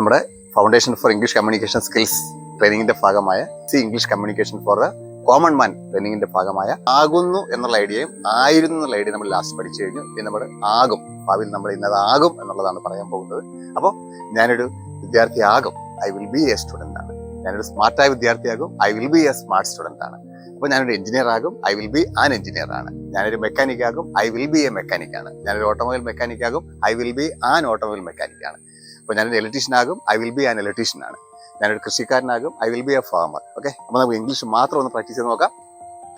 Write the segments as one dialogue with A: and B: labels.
A: നമ്മുടെ foundation for English communication skills ട്രെയിനിങ്ങിന്റെ ഭാഗമായ English communication for a common man ട്രെയിനിങ്ങിന്റെ ഭാഗമായ ആകുന്നു എന്നുള്ള ഐഡിയയും ആയിരുന്നു എന്നുള്ള ഐഡിയ നമ്മൾ ലാസ്റ്റ് പഠിച്ചു കഴിഞ്ഞു. ഇനി നമ്മൾ ആകും, ഭാവിയിൽ നമ്മൾ ഇന്നതാകും എന്നുള്ളതാണ് പറയാൻ പോകുന്നത്. അപ്പോൾ ഞാനൊരു വിദ്യാർത്ഥിയാകും, I will be a student ആണ്. ഞാനൊരു സ്മാർട്ടായ വിദ്യാർത്ഥിയാകും, I will be a smart student ആണ്. അപ്പോൾ ഞാനൊരു എഞ്ചിനീയർ ആകും, I will be an engineer ആണ്. ഞാനൊരു മെക്കാനിക് ആകും, I will be a mechanic ആണ്. ഞാനൊരു ഓട്ടോമൊബൈൽ മെക്കാനിക് ആകും, I will be an automobile mechanic ആണ്. അപ്പോൾ ഞാനൊരു ഇലക്ട്രീഷ്യൻ ആകും, I will be an electrician ആണ്. ഞാനൊരു കൃഷിക്കാരനാകും, I will be a farmer. Okay, അപ്പോൾ നമുക്ക് ഇംഗ്ലീഷ് മാത്രം ഒന്ന് പ്രാക്ടീസ് ചെയ്ത് നോക്കാം.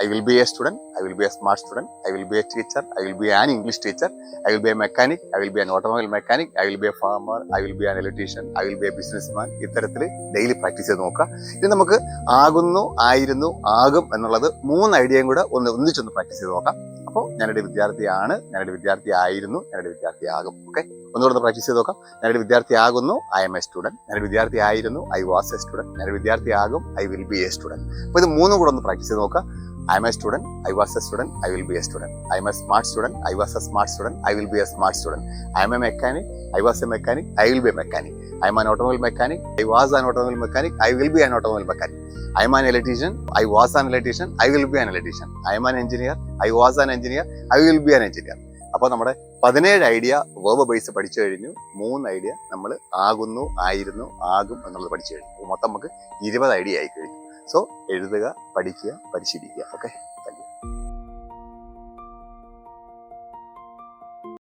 A: I will be a student, I will be a smart student, I will be a teacher, I will be an English teacher, I will be a mechanic, I will be an automobile mechanic, I will be a farmer, I will be an electrician, I will be a businessman. ഇത്തരത്തിൽ daily practice ചെയ്ത് നോക്കാം. ഇനി നമുക്ക് ആകുന്നു, ആയിരുന്നു, ആകും എന്നുള്ളത് 3 ഐഡിയയും കൂടെ ഒന്നിച്ചൊന്ന് പ്രാക്ടീസ് ചെയ്ത് നോക്കാം. അപ്പോൾ ഞാനൊരു വിദ്യാർത്ഥിയാണ്, ഞാനൊരു വിദ്യാർത്ഥി ആയിരുന്നു, ഞാനൊരു വിദ്യാർത്ഥി ആകും. ഓക്കെ, ഒന്നുകൂടെ പ്രാക്ടീസ് ചെയ്ത് നോക്കാം. ഞാനൊരു വിദ്യാർത്ഥി ആകുന്നു, ഐ എം എ സ്റ്റുഡന്റ്. ഞാനൊരു വിദ്യാർത്ഥി ആയിരുന്നു, ഐ വാസ് എ സ്റ്റുഡന്റ്. ഞാനൊരു വിദ്യാർത്ഥി ആകും, I will be a student. അപ്പോൾ ഇത് 3 കൂടെ ഒന്ന് പ്രാക്ടീസ് ചെയ്ത് നോക്കാം. I am a student, I was a student, I will be a student. I am a smart student, I was a smart student, I will be a smart student. I am a mechanic, I was a mechanic, I will be a mechanic. I am an automobile mechanic, I was an automobile mechanic, I will be an automobile mechanic. I am an electrician, I was an electrician, I will be an electrician. I am an engineer, I was an engineer, I will be an engineer. അപ്പോൾ നമ്മുടെ 17 idea verb base പഠിച്ചു കഴിഞ്ഞു. 3 idea നമ്മൾ ആകുന്നു, ആയിരുന്നു, ആകും എന്നുള്ളത് പഠിച്ചു കഴിഞ്ഞു. മൊത്തം നമുക്ക് 20 ഐഡിയ ആയി കഴിഞ്ഞു. സോ എഴുതുക, പഠിക്കുക, പരിശീലിക്കുക. ഓക്കെ.